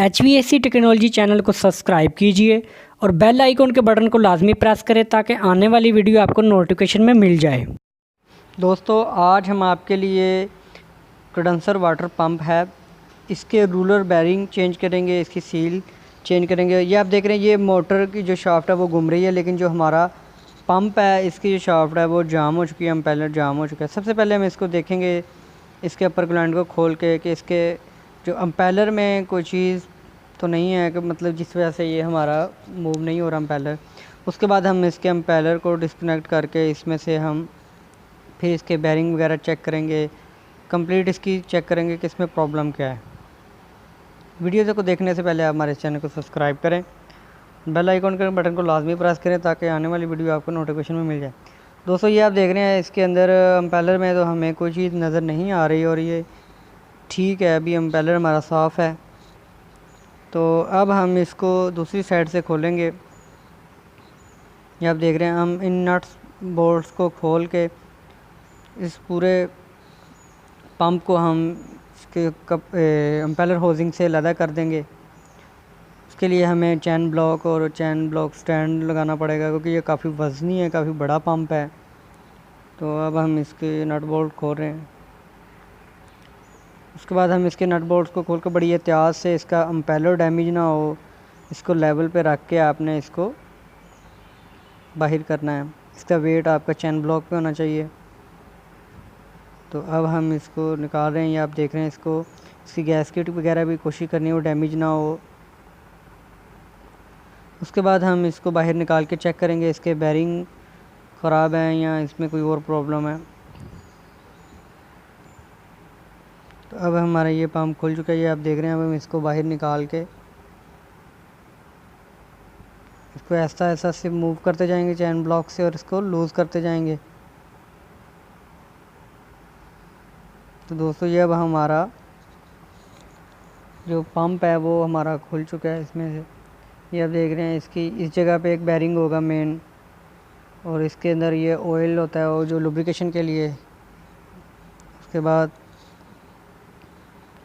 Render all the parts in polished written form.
HVAC technology channel को subscribe कीजिए और बेल आइकन के बटन को लाजमी प्रेस करें ताकि आने वाली वीडियो आपको नोटिफिकेशन में मिल जाए। दोस्तों, आज हम आपके लिए कंडेंसर वाटर पंप है, इसके रूलर बैरिंग चेंज करेंगे, इसकी सील चेंज करेंगे। ये आप देख रहे हैं, ये मोटर की जो शाफ्ट है वो घूम रही है, लेकिन जो हमारा पंप है इसकी जो शाफ्ट है वो जाम हो चुकी है, इम्पेलर जाम हो चुका है। सबसे पहले हम इसको देखेंगे, इसके अपर ग्लैंड को खोल के कि इसके जो इम्पेलर में कोई चीज़ तो नहीं है कि मतलब जिस वजह से ये हमारा मूव नहीं हो रहा इम्पेलर। उसके बाद हम इसके इम्पेलर को डिस्कनेक्ट करके इसमें से हम फिर इसके बैरिंग वगैरह चेक करेंगे, कंप्लीट इसकी चेक करेंगे कि इसमें प्रॉब्लम क्या है। वीडियो को देखने से पहले आप हमारे चैनल को सब्सक्राइब करें, बेल आइकन के बटन को लाजमी प्रेस करें ताकि आने वाली वीडियो आपको नोटिफिकेशन में मिल जाए। दोस्तों, ये आप देख रहे हैं, इसके अंदर इम्पेलर में तो हमें कोई चीज़ नज़र नहीं आ रही और ये ठीक है, अभी इम्पेलर हमारा साफ़ है। तो अब हम इसको दूसरी साइड से खोलेंगे। ये आप देख रहे हैं, हम इन नट्स बोल्ट्स को खोल के इस पूरे पंप को हम इसके इम्पेलर होजिंग से अलग कर देंगे। उसके लिए हमें चैन ब्लॉक और चैन ब्लॉक स्टैंड लगाना पड़ेगा, क्योंकि ये काफ़ी वज़नी है, काफ़ी बड़ा पंप है। तो अब हम इसके नट बोल्ट खोल रहे हैं। उसके बाद हम इसके नट बोल्ट्स को खोल कर बड़ी एहतियात से, इसका इम्पेलर डैमेज ना हो, इसको लेवल पे रख के आपने इसको बाहर करना है। इसका वेट आपका चैन ब्लॉक पे होना चाहिए। तो अब हम इसको निकाल रहे हैं। ये आप देख रहे हैं, इसकी गैसकेट वगैरह भी कोशिश करनी हो डैमेज ना हो। उसके बाद हम इसको बाहर निकाल के चेक करेंगे इसके बैरिंग ख़राब हैं या इसमें कोई और प्रॉब्लम है। तो अब हमारा ये पंप खुल चुका है, ये आप देख रहे हैं। अब हम इसको बाहर निकाल के इसको ऐसा ऐसा से मूव करते जाएंगे चैन ब्लॉक से और इसको लूज़ करते जाएंगे। तो दोस्तों, ये अब हमारा जो पंप है वो हमारा खुल चुका है इसमें से। ये आप देख रहे हैं, इसकी इस जगह पे एक बैरिंग होगा मेन, और इसके अंदर ये ऑयल होता है वो जो लुब्रिकेशन के लिए। उसके बाद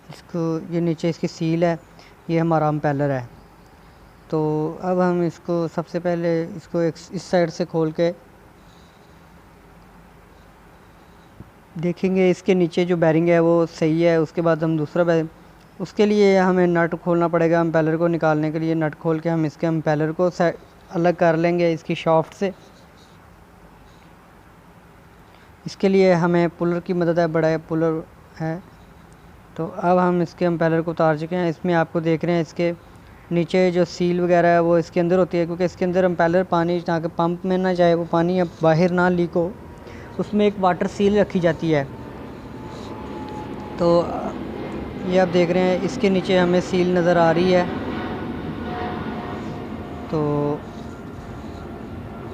इसको ये नीचे इसकी सील है, ये हमारा इम्पेलर है। तो अब हम इसको सबसे पहले इसको एक इस साइड से खोल के देखेंगे इसके नीचे जो बैरिंग है वो सही है। उसके बाद हम दूसरा बैरिंग, उसके लिए हमें नट खोलना पड़ेगा। इम्पेलर को निकालने के लिए नट खोल के हम इसके इम्पेलर को अलग कर लेंगे इसकी शाफ्ट से। इसके लिए हमें पुलर की मदद है, बड़ा पुलर है। तो अब हम इसके इम्पेलर को उतार चुके हैं। इसमें आपको देख रहे हैं, इसके नीचे जो सील वगैरह है वो इसके अंदर होती है, क्योंकि इसके अंदर इम्पेलर पानी ताकि पंप में ना जाए, वो पानी अब बाहर ना लीक हो, उसमें एक वाटर सील रखी जाती है। तो ये आप देख रहे हैं, इसके नीचे हमें सील नज़र आ रही है। तो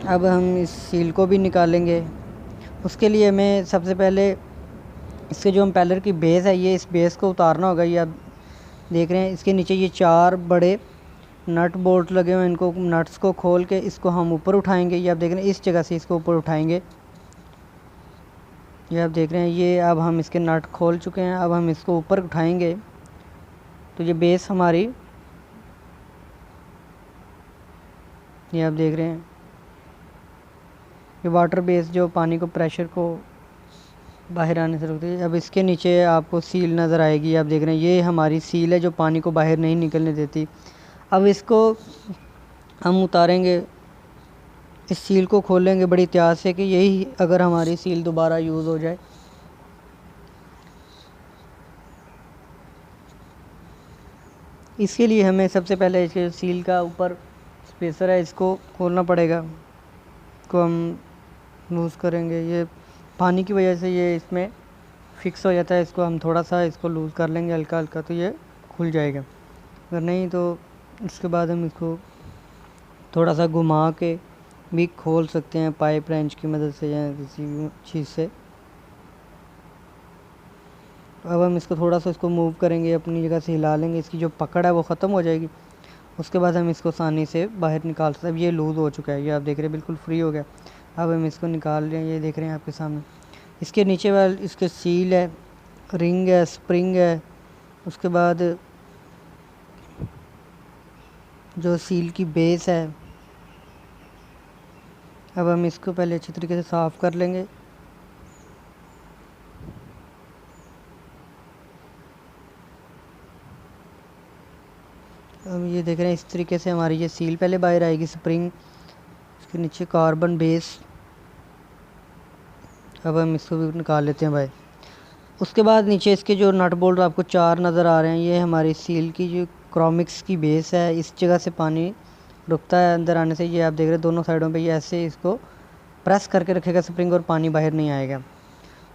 अब हम इस सील को भी निकालेंगे। उसके लिए हमें सबसे पहले इसके जो इम्पेलर की बेस है, ये इस बेस को उतारना होगा। ये आप देख रहे हैं, इसके नीचे ये 4 बड़े नट बोल्ट लगे हुए हैं। इनको नट्स को खोल के इसको हम ऊपर उठाएंगे। ये आप देख रहे हैं, इस जगह से इसको ऊपर उठाएंगे। ये आप देख रहे हैं, ये अब हम इसके नट खोल चुके हैं। अब हम इसको ऊपर उठाएंगे तो ये बेस हमारी, ये आप देख रहे हैं, ये वाटर बेस जो पानी को प्रेशर को बाहर आने से रोकती है। अब इसके नीचे आपको सील नज़र आएगी। आप देख रहे हैं, ये हमारी सील है जो पानी को बाहर नहीं निकलने देती। अब इसको हम उतारेंगे, इस सील को खोलेंगे बड़ी एहतियात से कि यही अगर हमारी सील दोबारा यूज़ हो जाए। इसके लिए हमें सबसे पहले इसके सील का ऊपर स्पेसर है, इसको खोलना पड़ेगा। इसको हम लूज़ करेंगे, ये पानी की वजह से ये इसमें फिक्स हो जाता है। इसको हम थोड़ा सा इसको लूज़ कर लेंगे हल्का हल्का, तो ये खुल जाएगा। अगर नहीं तो इसके बाद हम इसको थोड़ा सा घुमा के भी खोल सकते हैं पाइप रेंच की मदद से या किसी भी चीज़ से। अब हम इसको थोड़ा सा इसको मूव करेंगे, अपनी जगह से हिला लेंगे, इसकी जो पकड़ है वो ख़त्म हो जाएगी। उसके बाद हम इसको आसानी से बाहर निकाल सकते हैं। अब ये लूज़ हो चुका है, ये आप देख रहे हैं, बिल्कुल फ्री हो गया। अब हम इसको निकाल रहे हैं, ये देख रहे हैं आपके सामने। इसके नीचे वाले इसके सील है, रिंग है, स्प्रिंग है। उसके बाद जो सील की बेस है। अब हम इसको पहले अच्छी तरीके से साफ़ कर लेंगे। अब ये देख रहे हैं इस तरीके से हमारी ये सील पहले बाहर आएगी, स्प्रिंग, इसके नीचे कार्बन बेस। अब हम इसको भी निकाल लेते हैं भाई। उसके बाद नीचे इसके जो नट बोल्ट आपको 4 नज़र आ रहे हैं, ये हमारी सील की जो क्रोमिक्स की बेस है। इस जगह से पानी रुकता है अंदर आने से। ये आप देख रहे हैं दोनों साइडों पे ये ऐसे इसको प्रेस करके रखेगा स्प्रिंग, और पानी बाहर नहीं आएगा।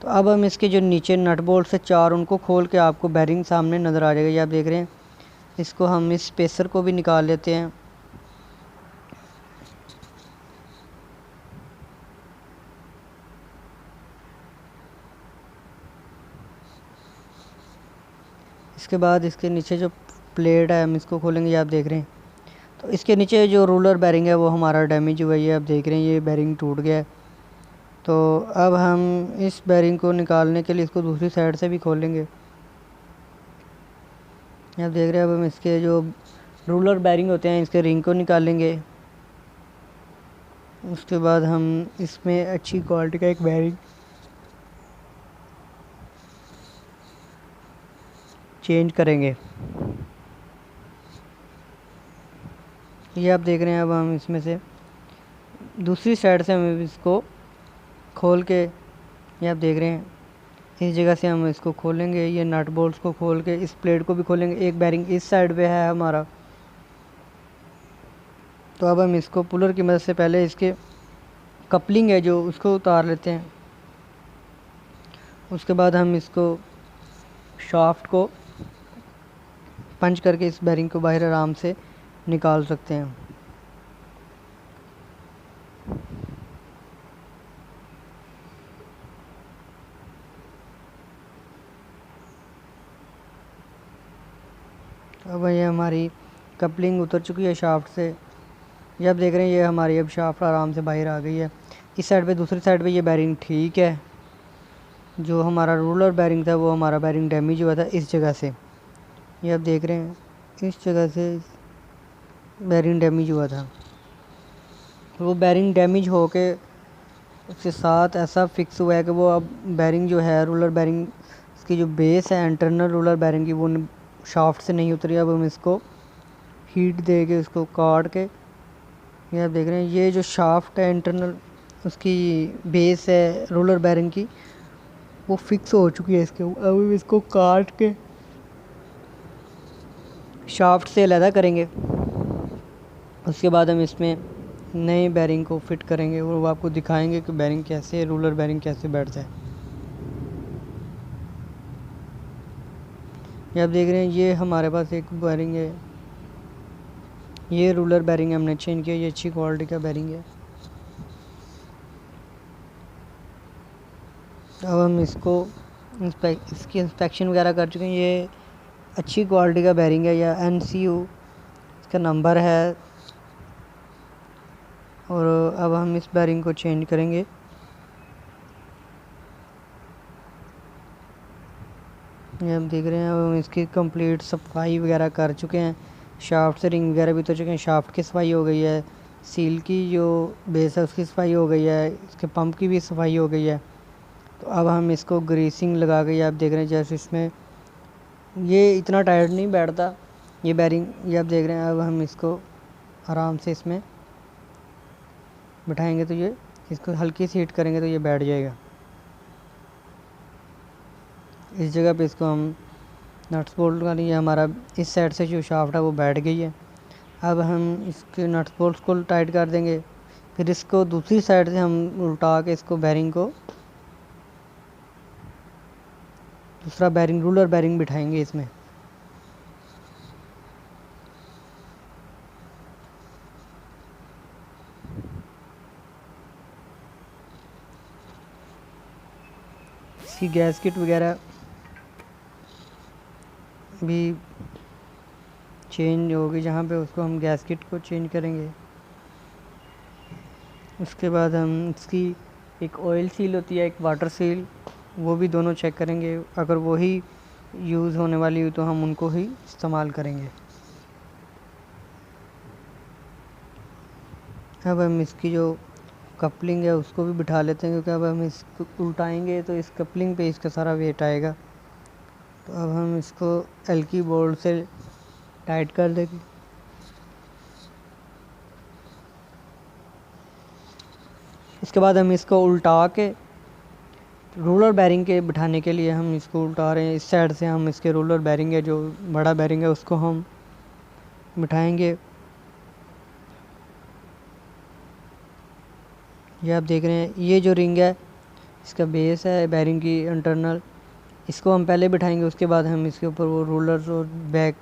तो अब हम इसके जो नीचे नट बोल्ट से 4 उनको खोल के आपको बैरिंग सामने नज़र आ जाएगा। ये आप देख रहे हैं। इसको हम इस स्पेसर को भी निकाल लेते हैं। इसके बाद इसके नीचे जो प्लेट है हम इसको खोलेंगे। ये आप देख रहे हैं। तो इसके नीचे जो रोलर बैरिंग है वो हमारा डैमेज हुआ है। ये आप देख रहे हैं ये बैरिंग टूट गया है। तो अब हम इस बैरिंग को निकालने के लिए इसको दूसरी साइड से भी खोलेंगे। आप देख रहे हैं। अब हम इसके जो रोलर बैरिंग होते हैं इसके रिंग को निकालेंगे। उसके बाद हम इसमें अच्छी क्वालिटी का एक बैरिंग चेंज करेंगे। ये आप देख रहे हैं। अब हम इसमें से दूसरी साइड से हम इसको खोल के, ये आप देख रहे हैं, इस जगह से हम इसको खोलेंगे। ये नट बोल्ट्स को खोल के इस प्लेट को भी खोलेंगे। एक बैरिंग इस साइड पे है हमारा। तो अब हम इसको पुलर की मदद से पहले इसके कपलिंग है जो उसको उतार लेते हैं। उसके बाद हम इसको शाफ्ट को पंच करके इस बैरिंग को बाहर आराम से निकाल सकते हैं। अब ये हमारी कपलिंग उतर चुकी है शाफ्ट से। ये आप देख रहे हैं ये हमारी अब शाफ्ट आराम से बाहर आ गई है। इस साइड पे, दूसरी साइड पे ये बैरिंग ठीक है। जो हमारा रोलर बैरिंग था वो हमारा बैरिंग डैमेज हुआ था इस जगह से। ये आप देख रहे हैं इस जगह से बैरिंग डैमेज हुआ था। वो बैरिंग डैमेज हो के उसके साथ ऐसा फिक्स हुआ है कि वो अब बैरिंग जो है रोलर बैरिंग, इसकी जो बेस है इंटरनल रोलर बैरिंग की, वो शाफ्ट से नहीं उतरी। अब हम इसको हीट दे के उसको काट के, ये आप देख रहे हैं ये जो शाफ्ट है इंटरनल उसकी बेस है रोलर बैरिंग की, वो फिक्स हो चुकी है इसके। अब हम इसको काट के शाफ्ट से अलहदा करेंगे। उसके बाद हम इसमें नए बैरिंग को फिट करेंगे और वो आपको दिखाएंगे कि बैरिंग कैसे, रोलर बैरिंग कैसे बैठता है। ये आप देख रहे हैं ये हमारे पास एक बैरिंग है। ये रोलर बैरिंग हमने चेंज किया। ये अच्छी क्वालिटी का बैरिंग है। अब हम इसको इसकी इंस्पेक्शन वगैरह कर चुके हैं। ये अच्छी क्वालिटी का बैरिंग है। या NCU इसका नंबर है। और अब हम इस बैरिंग को चेंज करेंगे। ये हम देख रहे हैं। अब हम इसकी कंप्लीट सफाई वगैरह कर चुके हैं। शाफ्ट से रिंग वगैरह भी तो चुके हैं। शाफ्ट की सफाई हो गई है। सील की जो बेस है उसकी सफाई हो गई है। इसके पंप की भी सफाई हो गई है। तो अब हम इसको ग्रीसिंग लगा के, आप देख रहे हैं जैसे इसमें ये इतना टाइट नहीं बैठता ये बैरिंग। ये आप देख रहे हैं। अब हम इसको आराम से इसमें बिठाएंगे तो ये, इसको हल्की सी हीट करेंगे तो ये बैठ जाएगा। इस जगह पे इसको हम नट्स बोल्ट का नहीं, हमारा इस साइड से जो शाफ्ट है वो बैठ गई है। अब हम इसके नट्स बोल्ट्स को टाइट कर देंगे। फिर इसको दूसरी साइड से हम उल्टा के इसको बैरिंग को, दूसरा बैरिंग रोलर बैरिंग बिठाएंगे इसमें। इसकी गैसकेट वगैरह भी चेंज होगी जहाँ पे, उसको हम गैसकेट को चेंज करेंगे। उसके बाद हम इसकी एक ऑयल सील होती है, एक वाटर सील, वो भी दोनों चेक करेंगे। अगर वही यूज़ होने वाली हो तो हम उनको ही इस्तेमाल करेंगे। अब हम इसकी जो कपलिंग है उसको भी बिठा लेते हैं, क्योंकि अब हम इसको उल्टाएंगे तो इस कपलिंग पे इसका सारा वेट आएगा। तो अब हम इसको हल्की बोल्ट से टाइट कर देंगे। इसके बाद हम इसको उल्टा के रोलर बैरिंग के बिठाने के लिए हम इसको उल्टा रहे हैं। इस साइड से हम इसके रोलर बैरिंग है, जो बड़ा बैरिंग है, उसको हम बिठाएंगे। ये आप देख रहे हैं, ये जो रिंग है इसका बेस है बैरिंग की इंटरनल, इसको हम पहले बिठाएंगे। उसके बाद हम इसके ऊपर वो रोलर और बैक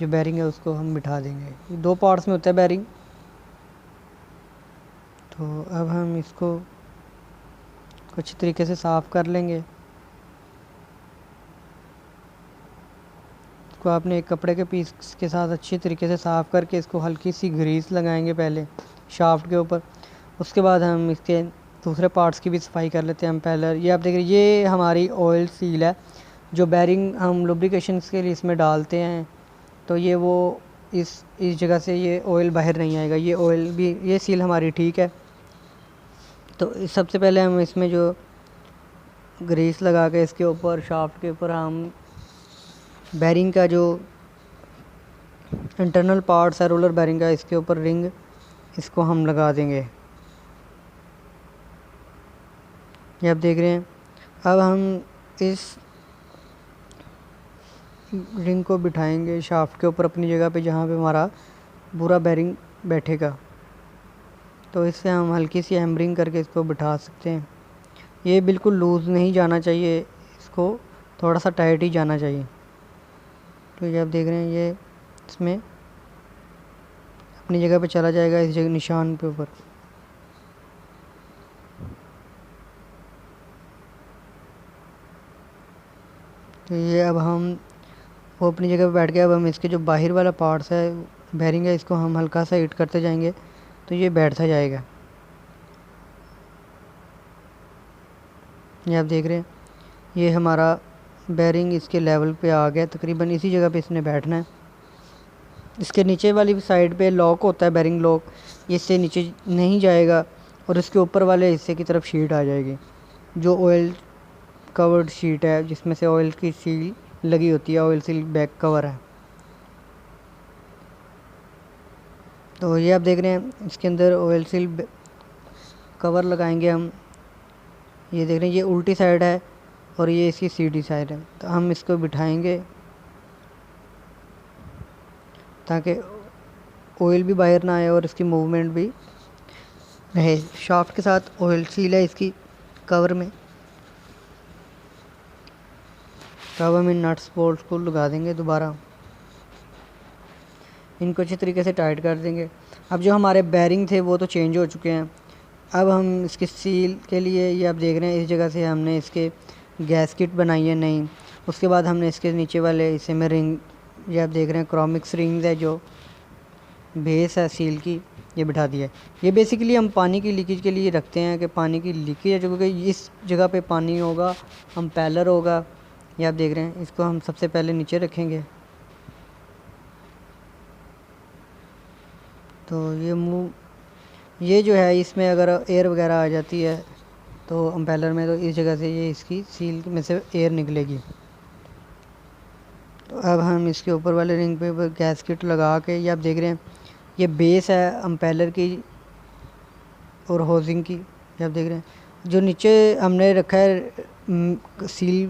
जो बैरिंग है उसको हम बिठा देंगे। ये 2 पार्ट्स में होता है बैरिंग। तो अब हम इसको कुछ तरीके से साफ़ कर लेंगे। इसको आपने एक कपड़े के पीस के साथ अच्छी तरीके से साफ़ करके इसको हल्की सी ग्रीस लगाएंगे पहले शाफ्ट के ऊपर। उसके बाद हम इसके दूसरे पार्ट्स की भी सफाई कर लेते हैं। हम पहले ये आप देख रहे हैं, ये हमारी ऑयल सील है, जो बैरिंग हम लुब्रिकेशन के लिए इसमें डालते हैं। तो ये वो इस जगह से ये ऑयल बाहर नहीं आएगा। ये ऑयल भी, ये सील हमारी ठीक है। तो सबसे पहले हम इसमें जो ग्रीस लगा के इसके ऊपर शाफ्ट के ऊपर हम बैरिंग का जो इंटरनल पार्ट्स है रोलर बैरिंग का, इसके ऊपर रिंग इसको हम लगा देंगे। ये आप देख रहे हैं। अब हम इस रिंग को बिठाएंगे शाफ्ट के ऊपर अपनी जगह पे, जहाँ पे हमारा पूरा बैरिंग बैठेगा। तो इससे हम हल्की सी हैमरिंग करके इसको बिठा सकते हैं। ये बिल्कुल लूज़ नहीं जाना चाहिए, इसको थोड़ा सा टाइट ही जाना चाहिए। तो ये आप देख रहे हैं, ये इसमें अपनी जगह पे चला जाएगा, इस जगह निशान पे ऊपर। तो ये अब हम वो अपनी जगह पे बैठ गया। अब हम इसके जो बाहर वाला पार्ट्स है बैरिंग है, इसको हम हल्का सा हिट करते जाएंगे तो ये बैठता जाएगा। ये आप देख रहे हैं, ये हमारा बैरिंग इसके लेवल पे आ गया। तकरीबन इसी जगह पे इसने बैठना है। इसके नीचे वाली साइड पे लॉक होता है बैरिंग लॉक, इससे नीचे नहीं जाएगा और इसके ऊपर वाले हिस्से की तरफ शीट आ जाएगी, जो ऑयल कवर्ड शीट है, जिसमें से ऑयल की सील लगी होती है, ऑयल सील बैक कवर है। तो ये आप देख रहे हैं, इसके अंदर ऑयल सील कवर लगाएंगे हम। ये देख रहे हैं, ये उल्टी साइड है और ये इसकी सीधी साइड है। तो हम इसको बिठाएंगे ताकि ऑयल भी बाहर ना आए और इसकी मूवमेंट भी रहे। शाफ्ट के साथ ऑयल सील है इसकी कवर में। तो अब हम इन नट्स बोल्ट्स को लगा देंगे दोबारा, इनको अच्छी तरीके से टाइट कर देंगे। अब जो हमारे बैरिंग थे वो तो चेंज हो चुके हैं। अब हम इसकी सील के लिए, ये आप देख रहे हैं, इस जगह से हमने इसके गैस्केट बनाई है नई। उसके बाद हमने इसके नीचे वाले हिस्से में रिंग, ये आप देख रहे हैं क्रोमिक्स रिंग्स है, जो बेस है सील की, ये बिठा दिया है। ये बेसिकली हम पानी की लीकेज के लिए रखते हैं, कि पानी की लीकेज है, क्योंकि इस जगह पे पानी होगा, हम पैलर होगा। ये आप देख रहे हैं, इसको हम सबसे पहले नीचे रखेंगे। तो ये जो है, इसमें अगर एयर वगैरह आ जाती है तो अम्पेलर में, तो इस जगह से ये इसकी सील में से एयर निकलेगी। तो अब हम इसके ऊपर वाले रिंग पे गैस्केट लगा के, ये आप देख रहे हैं, ये बेस है अम्पेलर की और होजिंग की। ये आप देख रहे हैं, जो नीचे हमने रखा है सील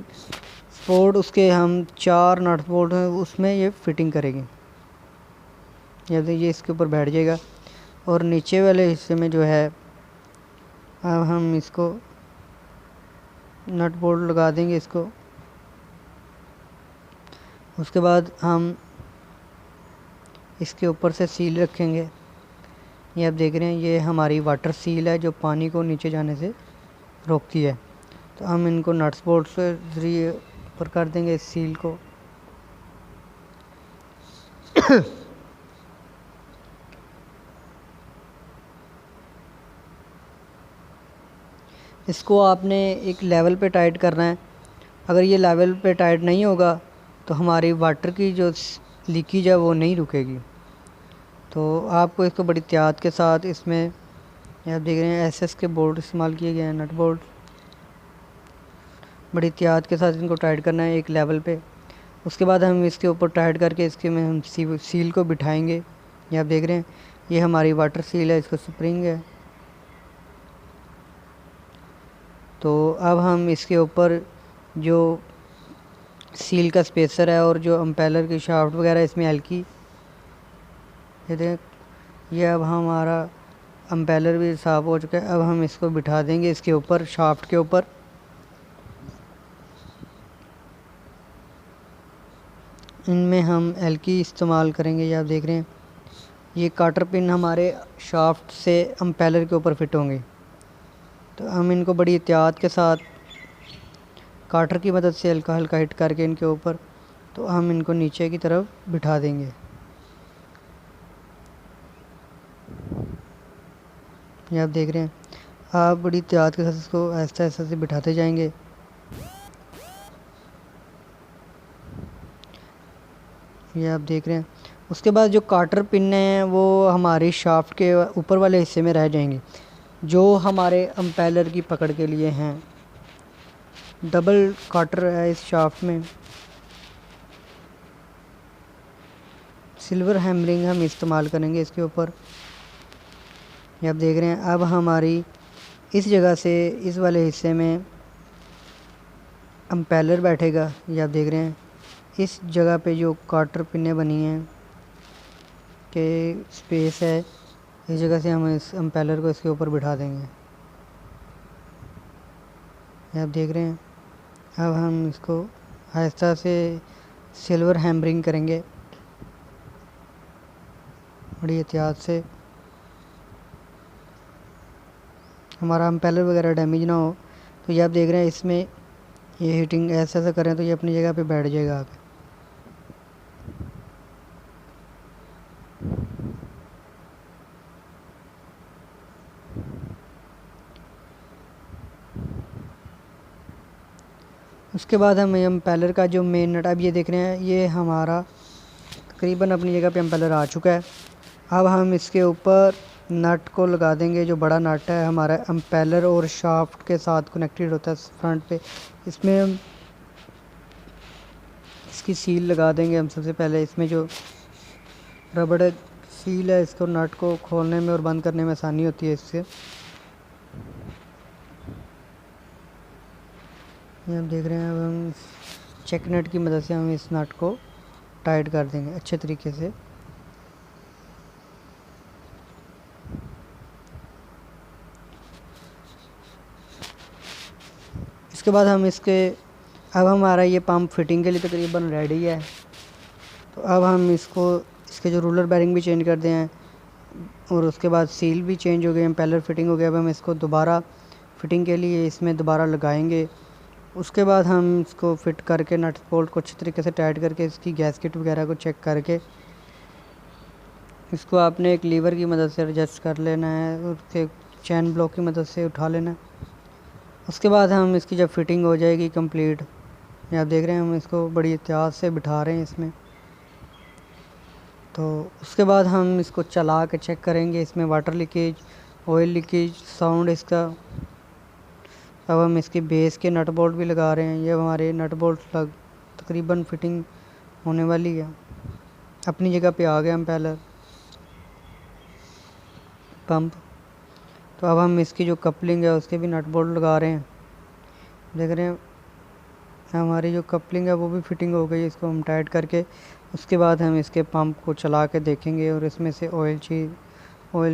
स्पोर्ट, उसके हम 4 नट बोल्ट हैं, उसमें ये फिटिंग करेंगे। ये इसके ऊपर बैठ जाएगा। और नीचे वाले हिस्से में जो है, अब हम इसको नट बोल्ट लगा देंगे इसको। उसके बाद हम इसके ऊपर से सील रखेंगे। ये आप देख रहे हैं, ये हमारी वाटर सील है, जो पानी को नीचे जाने से रोकती है। तो हम इनको नट्स बोल्ट से ज़रिए ऊपर कर देंगे इस सील को। इसको आपने एक लेवल पे टाइट करना है। अगर ये लेवल पे टाइट नहीं होगा तो हमारी वाटर की जो लीकेज है वो नहीं रुकेगी। तो आपको इसको बड़ी एहतियात के साथ इसमें आप देख रहे हैं एसएस के बोल्ट इस्तेमाल किए गए हैं, नट बोल्ट। बड़ी एहतियात के साथ इनको टाइट करना है एक लेवल पे। उसके बाद हम इसके ऊपर टाइट करके इसके में हम सील को बिठाएंगे। ये आप देख रहे हैं, ये हमारी वाटर सील है, इसको स्प्रिंग है। तो अब हम इसके ऊपर जो सील का स्पेसर है और जो अम्पेलर की शाफ्ट वगैरह इसमें हल्की, ये देख, ये अब हमारा अम्पेलर भी साफ़ हो चुका है। अब हम इसको बिठा देंगे इसके ऊपर, शाफ्ट के ऊपर। इनमें हम हल्की इस्तेमाल करेंगे। ये आप देख रहे हैं, ये काटर पिन हमारे शाफ्ट से अम्पेलर के ऊपर फिट होंगे। तो हम इनको बड़ी एहतियात के साथ काटर की मदद से हल्का हल्का हिट करके इनके ऊपर, तो हम इनको नीचे की तरफ बिठा देंगे। ये आप देख रहे हैं, आप बड़ी एहतियात के साथ इसको ऐसा ऐसा से बिठाते जाएंगे। ये आप देख रहे हैं। उसके बाद जो काटर पिन हैं वो हमारी शाफ्ट के ऊपर वाले हिस्से में रह जाएंगे, जो हमारे अम्पेलर की पकड़ के लिए हैं। डबल काटर है इस शाफ्ट में। सिल्वर हैमरिंग हम इस्तेमाल करेंगे इसके ऊपर। ये आप देख रहे हैं, अब हमारी इस जगह से इस वाले हिस्से में अम्पेलर बैठेगा। ये आप देख रहे हैं, इस जगह पे जो काटर पिनें बनी हैं के स्पेस है, इस जगह से हम इस अम्पेलर को इसके ऊपर बिठा देंगे। ये आप देख रहे हैं, अब हम इसको आहिस्ता से सिल्वर हैमरिंग करेंगे बड़ी एहतियात से, हमारा अम्पेलर वगैरह डैमेज ना हो। तो ये आप देख रहे हैं, इसमें ये हीटिंग ऐसा ऐसा करें तो ये अपनी जगह पे बैठ जाएगा आगे। उसके बाद हम अम्पेलर का जो मेन नट, अब ये देख रहे हैं, ये हमारा तकरीबन अपनी जगह पे अम्पेलर आ चुका है। अब हम इसके ऊपर नट को लगा देंगे। जो बड़ा नट है हमारा अम्पेलर और शाफ्ट के साथ कनेक्टेड होता है फ्रंट पे, इसमें हम इसकी सील लगा देंगे। हम सबसे पहले इसमें जो रबड़ सील है, इसको नट को खोलने में और बंद करने में आसानी होती है इससे। ये आप देख रहे हैं, अब हम चेक नट की मदद से हम इस नट को टाइट कर देंगे अच्छे तरीके से। इसके बाद हम अब हमारा ये पंप फिटिंग के लिए तकरीबन रेडी है। तो अब हम इसके जो रूलर बेरिंग भी चेंज कर दें हैं और उसके बाद सील भी चेंज हो गए, अम्पेलर फिटिंग हो गया। अब हम इसको दोबारा फिटिंग के लिए इसमें दोबारा लगाएंगे। उसके बाद हम इसको फिट करके नट बोल्ट को अच्छी तरीके से टाइट करके इसकी गैस्केट वगैरह को चेक करके इसको आपने एक लीवर की मदद से एडजस्ट कर लेना है और फिर चैन ब्लॉक की मदद से उठा लेना है। उसके बाद हम इसकी जब फिटिंग हो जाएगी कंप्लीट, ये आप देख रहे हैं, हम इसको बड़ी एहतियात से बिठा रहे हैं इसमें। तो उसके बाद हम इसको चला के चेक करेंगे इसमें water leakage, oil leakage, sound इसका। अब हम इसके बेस के नट बोल्ट भी लगा रहे हैं। ये हमारे नट बोल्ट तकरीबन फिटिंग होने वाली है, अपनी जगह पे आ गया अम्पेलर पंप। तो अब हम इसकी जो कपलिंग है उसके भी नट बोल्ट लगा रहे हैं। देख रहे हैं, हमारी जो कपलिंग है वो भी फिटिंग हो गई। इसको हम टाइट करके उसके बाद हम इसके पंप को चला के देखेंगे और इसमें से ऑयल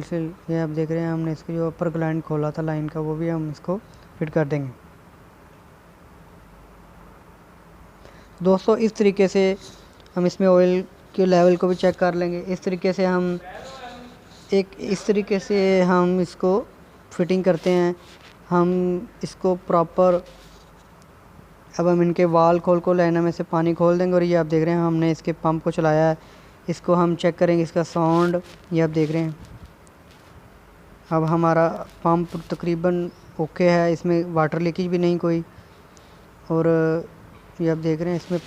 से, ये आप देख रहे हैं, हमने इसके जो अपर ग्लैंड खोला था लाइन का वो भी हम इसको फिट कर देंगे। दोस्तों इस तरीके से हम इसमें ऑयल के लेवल को भी चेक कर लेंगे। इस तरीके से हम इसको फिटिंग करते हैं। हम इसको प्रॉपर, अब हम इनके वाल खोल लाइनर में से पानी खोल देंगे और ये आप देख रहे हैं, हमने इसके पंप को चलाया है। इसको हम चेक करेंगे इसका साउंड, ये आप देख रहे हैं। अब हमारा पंप तकरीबन ओके है, इसमें वाटर लीकेज भी नहीं कोई। और ये आप देख रहे हैं इसमें